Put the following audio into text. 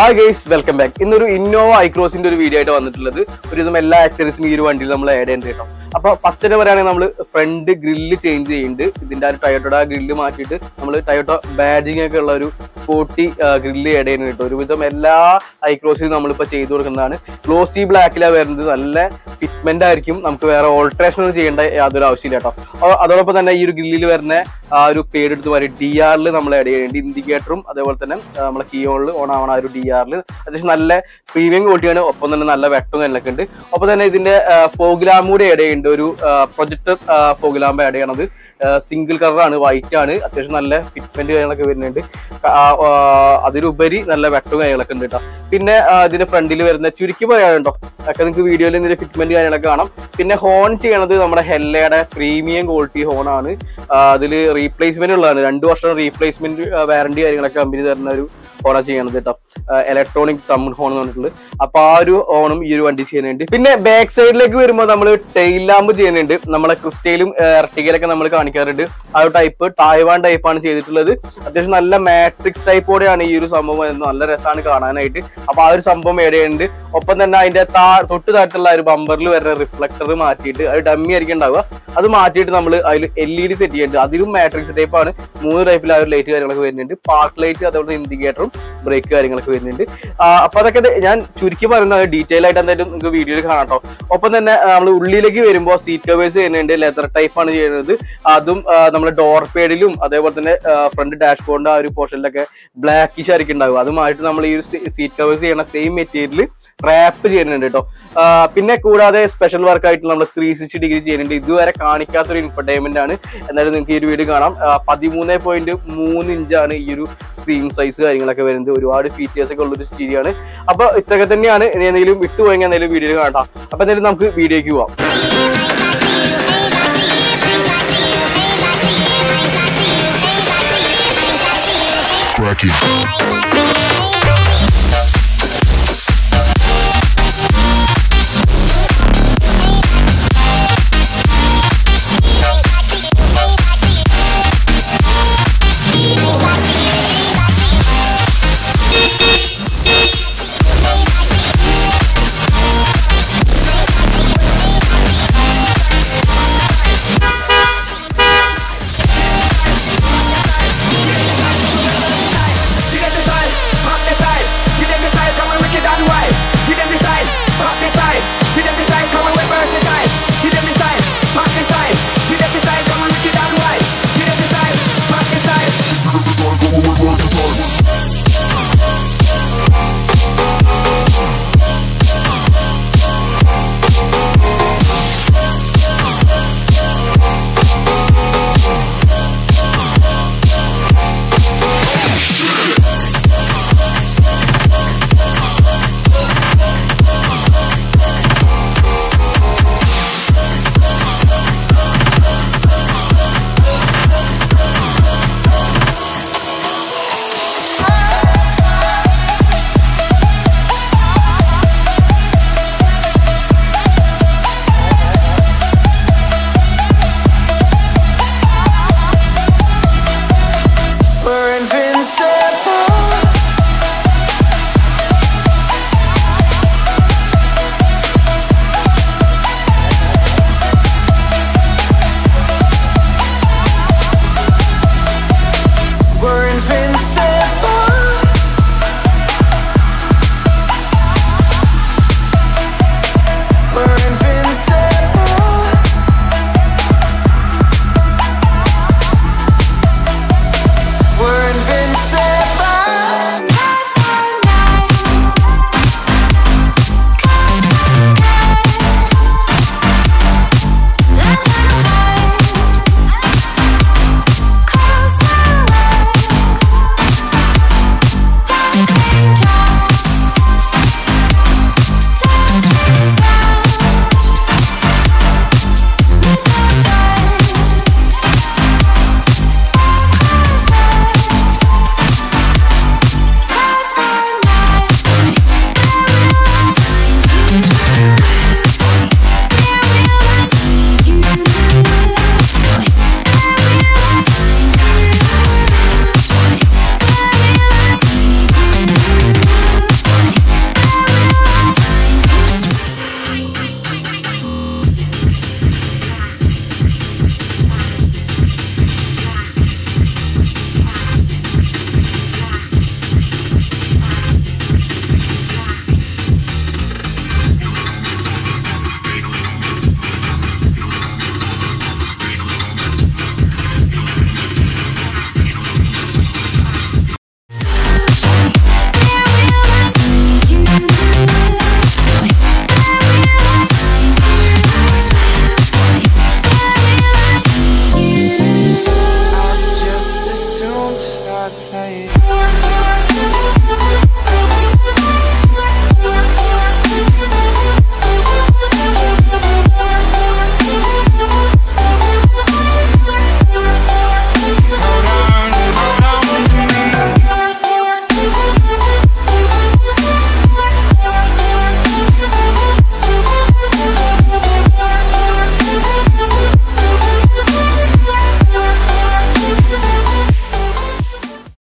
Hi guys, welcome back. ഇന്നൊരു Innova ഐക്രോസിന്റെ ഒരു video ആയിട്ട് വന്നിട്ടുള്ളത്. ഒരുവിധം എല്ലാ ആക്സറീസും ഈ ഒരു വണ്ടിയിൽ നമ്മൾ ആഡ് ചെയ്യേണ്ടി കേട്ടോ. അപ്പൊ ഫസ്റ്റ് തന്നെ പറയുകയാണെങ്കിൽ നമ്മൾ ഫ്രണ്ട് ഗ്രില്ല് ചേഞ്ച് ചെയ്യുന്നുണ്ട്. ഇതിന്റെ ആ ടൊയോട്ടയുടെ ഗ്രില്ല് മാറ്റിയിട്ട് നമ്മൾ ടൊയോട്ട ബാഡ്ജിങ് ഒക്കെ ഉള്ള ഒരു സ്പോർട്ടി ഗ്രില്ല് ആഡ് ചെയ്യുന്നത് കേട്ടോ. ഒരുവിധം എല്ലാ ഐക്രോസിലും നമ്മളിപ്പോൾ ചെയ്തു കൊടുക്കുന്നതാണ്. ഗ്ലോസി ബ്ലാക്കിലാണ് വരുന്നത്. നല്ല ഫിറ്റ്മെന്റ് ആയിരിക്കും. നമുക്ക് വേറെ ഓൾട്രേഷൻ ഒന്നും ചെയ്യേണ്ട യാതൊരു ആവശ്യമില്ല കേട്ടോ. അതോടൊപ്പം തന്നെ ഈ ഒരു ഗ്രില്ലിൽ വരുന്ന ആ ഒരു പേര് എടുത്ത് മാറി DRൽ നമ്മൾ ആഡ് ചെയ്യുന്നുണ്ട്. ഇൻഡിക്കേറ്ററും അതേപോലെ തന്നെ നമ്മളെ കീയോണിൽ ഓൺ ആവണ ആ ഒരു DRൽ അത്യാവശ്യം നല്ല പ്രീമിയം ക്വാളിറ്റിയാണ്. ഒപ്പം തന്നെ നല്ല വെട്ടും കാര്യങ്ങളൊക്കെ ഉണ്ട്. ഒപ്പം തന്നെ ഇതിന്റെ ഫോഗ് ലാമ്പ് കൂടി ആഡ് ചെയ്യുന്നുണ്ട്. ഒരു പ്രൊജക്ടർ ഫോഗ് ലാമ്പ് ആഡ് ചെയ്യണത് സിംഗിൾ കളറാണ്, വൈറ്റ് ആണ്. അത്യാവശ്യം നല്ല ഫിറ്റ്മെന്റ് കാര്യങ്ങളൊക്കെ വരുന്നുണ്ട്. അതിലുപരി നല്ല വെട്ടും കാര്യങ്ങളൊക്കെ ഉണ്ട് കേട്ടോ. പിന്നെ ഇതിന്റെ ഫ്രണ്ടിൽ വരുന്ന ചുരുക്കി പറയാനുണ്ടോ ഒക്കെ നിങ്ങൾക്ക് വീഡിയോയിൽ ഇതിന്റെ ഫിറ്റ്മെന്റ് കാര്യങ്ങളൊക്കെ കാണാം. പിന്നെ ഹോൺ ചെയ്യണത് നമ്മുടെ ഹെല്ലയുടെ പ്രീമിയം ക്വാളിറ്റി ഹോണാണ്. അതിൽ റീപ്ലേസ്മെന്റ് ഉള്ളതാണ്. 2 വർഷം റീപ്ലേസ്മെന്റ് വാറണ്ടി കാര്യങ്ങളൊക്കെ കമ്പനി തരുന്ന ഒരു ഹോണാ ചെയ്യണത് കേട്ടോ. ഇലക്ട്രോണിക് തമ്പ് ഹോൺ എന്ന് പറഞ്ഞിട്ടുള്ളത്. അപ്പൊ ആ ഒരു ഹോണും ഈ ഒരു വണ്ടി ചെയ്യുന്നുണ്ട്. പിന്നെ ബാക്ക് സൈഡിലേക്ക് വരുമ്പോൾ നമ്മൾ ടെയിൽ ലാമ്പ് ചെയ്യുന്നുണ്ട്. നമ്മളെ ക്രിസ്റ്റയിലും എർട്ടിഗയിലൊക്കെ നമ്മൾ കാണിക്കാറുണ്ട്. ആ ഒരു ടൈപ്പ് തായ്വാൻ ടൈപ്പാണ് ചെയ്തിട്ടുള്ളത്. അത്യാവശ്യം നല്ല മാട്രിക്സ് ടൈപ്പോടെയാണ് ഈ ഒരു സംഭവം വരുന്നത്. നല്ല രസമാണ് കാണാനായിട്ട്. അപ്പൊ ആ ഒരു സംഭവം ഏടെയുണ്ട്. ഒപ്പം തന്നെ അതിന്റെ തൊട്ട് താഴത്തുള്ള ഒരു ബമ്പറിൽ വരുന്ന റിഫ്ലക്ടർ മാറ്റിയിട്ട് അത് ഡമ്മി ആയിരിക്കും ഉണ്ടാവുക. അത് മാറ്റിയിട്ട് നമ്മൾ അതിൽ LED സെറ്റ് ചെയ്യുന്നുണ്ട്. അതിലും മാട്രിക്സ് ടൈപ്പാണ്. 3 ടൈപ്പിൽ ആ ഒരു ലൈറ്റ് കാര്യങ്ങളൊക്കെ വരുന്നുണ്ട്. പാർക്ക് ലൈറ്റ്, അതുപോലെ ഇൻഡിക്കേറ്ററും ബ്രേക്ക് കാര്യങ്ങളൊക്കെ വരുന്നുണ്ട്. അപ്പൊ അതൊക്കെ ഞാൻ ചുരുക്കി പറയുന്നത് ഡീറ്റെയിൽ ആയിട്ട് എന്തായാലും നിങ്ങൾക്ക് വീഡിയോയിൽ കാണാം കേട്ടോ. ഒപ്പം തന്നെ നമ്മൾ ഉള്ളിലേക്ക് വരുമ്പോൾ സീറ്റ് കവേഴ്സ് ചെയ്യുന്നുണ്ട്. ലെതർ ടൈപ്പാണ് ചെയ്യുന്നത്. അതും നമ്മുടെ ഡോർ പേഡിലും അതേപോലെ തന്നെ ഫ്രണ്ട് ഡാഷ്ബോർഡിന്റെ ആ ഒരു പോർഷനിലൊക്കെ ബ്ലാക്കിഷ് ആയിരിക്കും ഉണ്ടാവുക. അതുമായിട്ട് നമ്മൾ ഈ ഒരു സീറ്റ് കവേഴ്സ് ചെയ്യണ സെയിം മെറ്റീരിയൽ റാപ്പ് ചെയ്യുന്നുണ്ട് കേട്ടോ. പിന്നെ കൂടാതെ സ്പെഷ്യൽ വർക്ക് ആയിട്ട് നമ്മൾ 360 ഡിഗ്രി ചെയ്യുന്നുണ്ട്. ഇതുവരെ കാണിക്കാത്തൊരു ഇൻഫർടൈൻമെന്റ് ആണ്. എന്നാലും നിങ്ങൾക്ക് ഈ ഒരു വീഡിയോ കാണാം. 13.3 ഇഞ്ചാണ് ഈ ഒരു സ്ക്രീൻ സൈസ് കാര്യങ്ങളൊക്കെ വരുന്നത്. ഒരുപാട് ഫീച്ചേഴ്സ് ഒക്കെ ഉള്ളൊരു സ്റ്റീരിയാണ്. അപ്പൊ ഇതൊക്കെ തന്നെയാണ്. ഇനി എന്തെങ്കിലും വിട്ടുപോയെങ്കിൽ എന്തെങ്കിലും വീഡിയോ കാണാം. അപ്പൊ എന്തായാലും നമുക്ക് വീഡിയോക്ക് പോവാം. Cracking.